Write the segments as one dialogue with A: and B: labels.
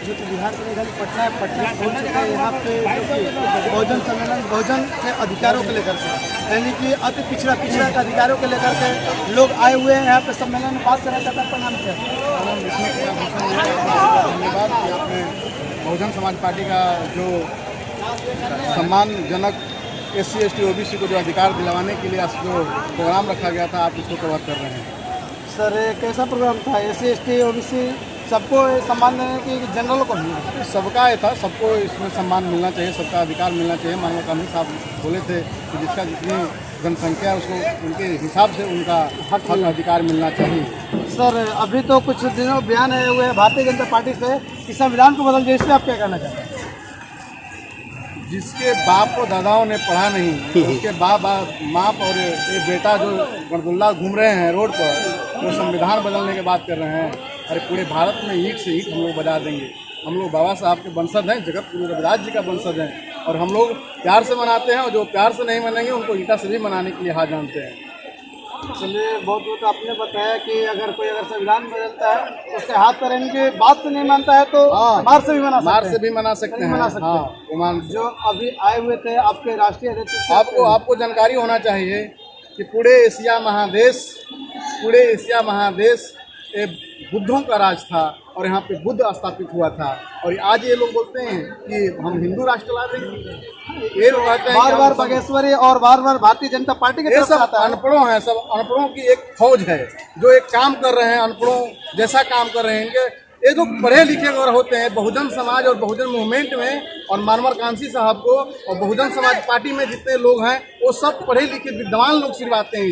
A: जो कि बिहार की राजधानी पटना है, पटना पहुँच चुके हैं यहाँ पे बहुजन सम्मेलन बहुजन के अधिकारों को लेकर के, यानी कि अति पिछड़ा के अधिकारों को लेकर के लोग आए हुए हैं यहाँ पे सम्मेलन में बात करना चाहता है। प्रणाम क्या
B: धन्यवाद कि आपने बहुजन समाज पार्टी का जो सम्मानजनक SC ST OBC को जो अधिकार दिलवाने के लिए जो प्रोग्राम रखा गया था, आप इसको कवर कर रहे हैं।
A: सर कैसा प्रोग्राम था? SC ST OBC सबको सम्मान देने की जनरलों को भी
B: सबका ये था, सबको इसमें सम्मान मिलना चाहिए, सबका अधिकार मिलना चाहिए। माननीय गांधी साहब बोले थे कि जिसका जितनी जनसंख्या है उसको उनके हिसाब से उनका हक अधिकार मिलना चाहिए।
A: सर अभी तो कुछ दिनों बयान आए हुए हैं भारतीय जनता पार्टी से कि संविधान को बदल दिया, इस पर आप क्या कहना चाहते हैं?
B: जिसके बाप और दादाओं ने पढ़ा नहीं, उसके बाप माप और ये बेटा जो गणदुल्ला घूम रहे हैं रोड पर, वो संविधान बदलने की बात कर रहे हैं। अरे पूरे भारत में ईंट से ईंट हम लोग बजा देंगे। हम लोग बाबा साहब के वंशज हैं, जगत गुरु रविदास जी का वंशज हैं, और हम लोग प्यार से मनाते हैं, और जो प्यार से नहीं मनाएंगे उनको ईंटा से भी मनाने के लिए हाथ जानते हैं।
A: चलिए बहुत बहुत आपने बताया कि अगर संविधान बदलता है तो उसके हाथ पर इनकी बात से नहीं मानता है तो मार से भी मना सकते हैं। जो अभी आए हुए थे आपके राष्ट्रीय अध्यक्ष,
B: आपको जानकारी होना चाहिए कि पूरे एशिया महादेश ये बुद्धों का राज था, और यहाँ पे बुद्ध स्थापित हुआ था। और आज ये लोग बोलते हैं कि हम हिंदू राष्ट्र ला देंगे। ये लोग कहते हैं
A: बार बागेश्वरी और बार भारतीय जनता पार्टी के
B: ये सब अनपढ़ों हैं, सब अनपढ़ों की एक फौज है जो एक काम कर रहे हैं, अनपढ़ों जैसा काम कर रहे हैं। ये जो पढ़े लिखे अगर होते हैं बहुजन समाज और बहुजन मूवमेंट में, और मानवर कांसी साहब को और बहुजन समाज पार्टी में जितने लोग हैं वो सब पढ़े लिखे विद्वान लोग सिर्फ हैं।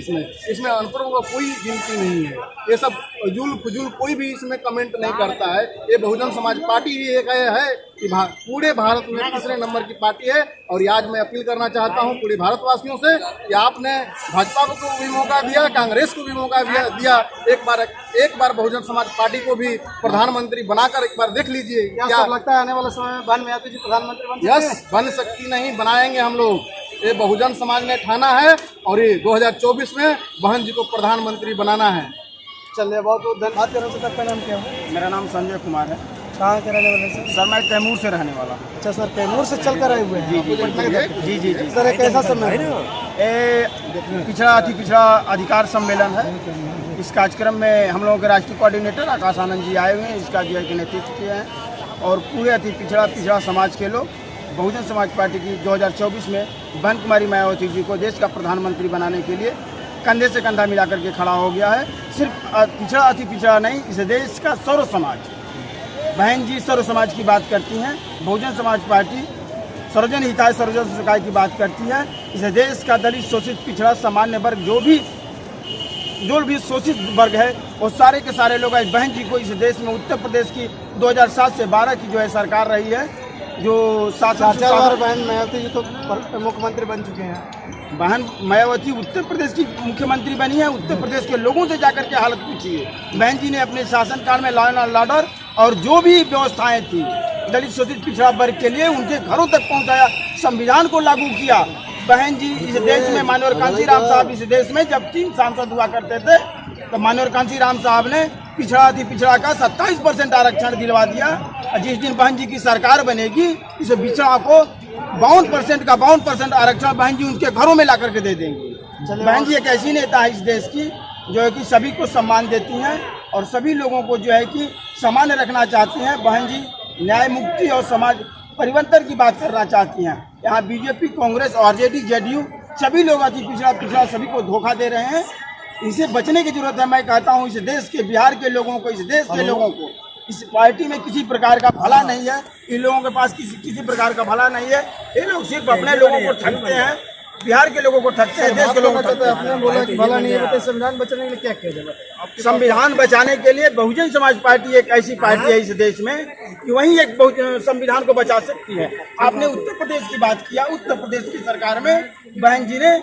B: इसमें अनपढ़ों का कोई गिनती नहीं है। ये सब फजूल कोई भी इसमें कमेंट नहीं करता है। ये बहुजन समाज पार्टी ही एक है कि पूरे भारत में तीसरे नंबर की पार्टी है। और आज मैं अपील करना चाहता हूँ पूरे भारतवासियों से कि आपने भाजपा को भी मौका दिया, कांग्रेस को भी मौका दिया, एक बार बहुजन समाज पार्टी को भी प्रधानमंत्री बनाकर एक बार देख लीजिए।
A: क्या लगता है आने वाले समय में बहन मायावती जी प्रधानमंत्री बन सकती हैं?
B: यस, बन सकती नहीं, बनाएंगे हम लोग। ये बहुजन समाज ने ठाना है और ये 2024 में बहन जी को प्रधानमंत्री बनाना है।
A: चलिए बहुत बहुत धन्यवाद। आपका नाम क्या है?
B: मेरा नाम संजय कुमार है।
A: कहाँ के रहने वाले सर?
B: सर मैं कैमूर से रहने वाला हूँ।
A: अच्छा सर, कैमूर से चल कर आए हुए हैं?
B: जी।
A: सर कैसा सम्मेलन?
B: अति पिछड़ा अधिकार सम्मेलन है। इस कार्यक्रम में हम लोगों के राष्ट्रीय कोऑर्डिनेटर आकाश आनंद जी आए हुए हैं, इसका जो है कि नेतृत्व किया है। और पूरे अति पिछड़ा समाज के लोग बहुजन समाज पार्टी की 2024 में बहन कुमारी मायावती जी को देश का प्रधानमंत्री बनाने के लिए कंधे से कंधा मिलाकर के खड़ा हो गया है। सिर्फ अति पिछड़ा नहीं, इस देश का सर्व समाज, बहन जी सर्व समाज की बात करती हैं। बहुजन समाज पार्टी सर्वजन हिताय सर्वजन सुखाय की बात करती है। इस देश का दलित, शोषित, पिछड़ा, सामान्य वर्ग जो भी शोषित वर्ग है वो सारे के सारे लोग आज बहन जी को इस देश में उत्तर प्रदेश की 2007 से 12 की जो है सरकार रही है, जो 7 बार
A: बहन मायावती जी तो मुख्यमंत्री बन चुके हैं।
B: बहन मायावती उत्तर प्रदेश की मुख्यमंत्री बनी है। उत्तर प्रदेश के लोगों से जाकर के हालत पूछी है। बहन जी ने अपने शासनकाल में लॉ एंड ऑर्डर और जो भी व्यवस्थाएं थी दलित, शोषित, पिछड़ा वर्ग के लिए उनके घरों तक पहुंचाया, संविधान को लागू किया। बहन जी इस देश में मानवर कांसी राम साहब इस देश में जब 3 सांसद हुआ करते थे तो मानवर कांसी राम साहब ने अति पिछड़ा का 27% आरक्षण दिलवा दिया। जिस दिन बहन जी की सरकार बनेगी इस पिछड़ा को 52% आरक्षण बहन जी उनके घरों में ला करके दे देंगी। बहन जी एक ऐसी नेता है इस देश की जो है कि सभी को सम्मान देती हैं और सभी लोगों को जो है कि सामान्य रखना चाहती हैं। बहन जी न्याय, मुक्ति और समाज परिवर्तन की बात करना चाहती हैं। यहाँ बीजेपी, कांग्रेस, आरजेडी, जेडीयू सभी लोग अति पिछड़ा सभी को धोखा दे रहे हैं। इसे बचने की जरूरत है। मैं कहता हूँ इस देश के, बिहार के लोगों को, इस देश के लोगों को इस पार्टी में किसी प्रकार का भला नहीं है। इन लोगों के पास किसी प्रकार का भला नहीं है। ये लोग सिर्फ अपने लोगों को ठगते हैं, बिहार के लोगों को ठगते हैं, देश के लोगों को ठगते हैं।
A: आपने बोला कि भला नहीं है, संविधान बचाने के लिए क्या किया जाए?
B: संविधान बचाने के लिए बहुजन समाज पार्टी एक ऐसी पार्टी है इस देश में कि वही एक संविधान को बचा सकती है। आपने उत्तर प्रदेश की बात किया। उत्तर प्रदेश की सरकार में बहन जी ने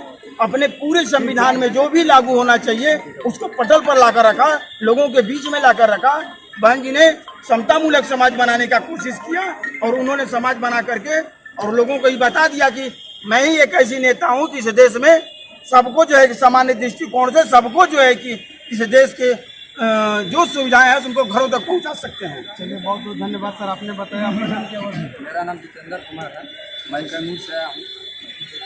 B: अपने पूरे संविधान में जो भी लागू होना चाहिए उसको पटल पर लाकर रखा, लोगों के बीच में लाकर रखा। बहन जी ने समतामूलक समाज बनाने का कोशिश किया और उन्होंने समाज बना करके और लोगों को ये बता दिया कि मैं ही एक ऐसी नेता हूं कि इस देश में सबको जो है कि सामान्य दृष्टिकोण से सबको जो है कि इस देश के जो सुविधाएं हैं उनको घरों तक पहुंचा सकते हैं।
A: चलिए, बहुत बहुत धन्यवाद सर, आपने बताया। अपना नाम क्या हुआ?
C: मेरा नाम जितेंद्र कुमार है, मैं कैमूर से आया हूँ।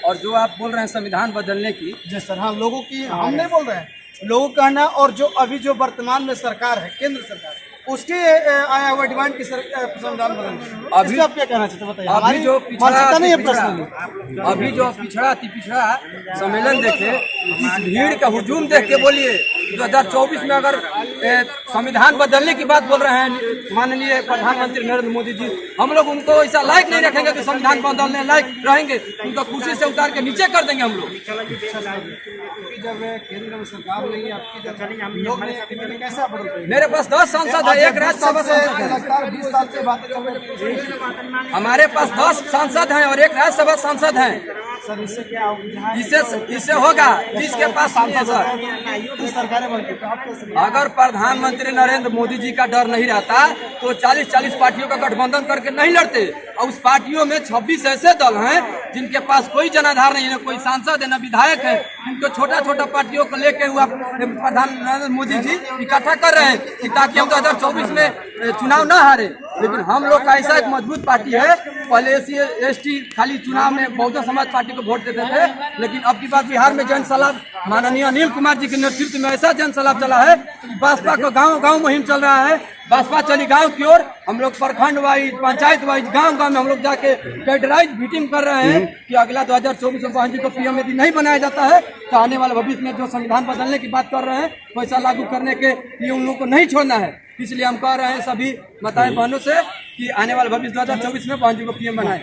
C: और जो आप बोल रहे हैं संविधान बदलने की,
A: जी सर, हाँ, लोगों की हम नहीं बोल रहे हैं, लोगों का कहना, और जो अभी जो वर्तमान में सरकार है, केंद्र सरकार, उसके आया हुआ डिमांड की संविधान बदलने,
C: अभी
A: आप क्या कहना चाहते हैं, बताइए।
C: अभी जो
A: मानसिकता नहीं है
C: पिछड़ा
A: पर्सनली।
C: अभी जो पिछड़ा अति पिछड़ा सम्मेलन देखे, इस भीड़ का हुजूम देख के बोलिए 2024 में अगर संविधान बदलने की बात बोल रहे हैं माननीय प्रधानमंत्री नरेंद्र मोदी जी, हम लोग उनको ऐसा लायक नहीं रखेंगे कि संविधान बदलने लायक रहेंगे, उनको कुर्सी से उतार के नीचे कर देंगे हम लोग।
A: जब केंद्र में सरकार नहीं है आपकी, जब लोग नहीं है, कैसा बदल?
C: मेरे पास 10 सांसद है, एक राज्यसभा सांसद है।
A: लगातार 20 साल से बातें चल रही है।
C: हमारे पास 10 सांसद हैं और एक राज्यसभा सांसद हैं।
A: सर, इससे क्या होगा?
C: इससे होगा जिसके पास सांसद है।
A: सरकारें बनती तो आप कैसे?
C: अगर प्रधानमंत्री नरेंद्र मोदी जी का डर नहीं रहता तो 40-40 पार्टियों का गठबंधन करके नहीं लड़ते। और उस पार्टियों में 26 ऐसे दल हैं जिनके पास कोई जनाधार नहीं है, न कोई सांसद है, न विधायक है। उनको छोटा पार्टियों को लेकर हुआ प्रधान नरेंद्र मोदी जी इकट्ठा कर रहे हैं कि ताकि हम 2024 में चुनाव न हारे। लेकिन हम लोग का ऐसा एक मजबूत पार्टी है, पहले SC/ST खाली चुनाव में बहुजन समाज पार्टी को वोट देते थे, लेकिन अब की बात बिहार में जन सलाब माननीय अनिल कुमार जी के नेतृत्व में ऐसा जन सलाब चला है कि भाजपा को गांव-गांव मुहिम चल रहा है। भाजपा चली गांव की ओर, हम लोग प्रखंड वाइज, पंचायत वाइज, गांव-गांव में हम लोग जाके कैडराइज मीटिंग कर रहे हैं कि अगला 2024 में बहन जी को PM यदि नहीं बनाया जाता है तो आने वाले भविष्य में जो संविधान बदलने की बात कर रहे हैं वैसा लागू करने के लिए उन लोगों को नहीं छोड़ना है। इसलिए हम कह रहे हैं सभी माताएं बहनों से कि आने वाले भविष्य 2024 में बहन जी को PM बनाए।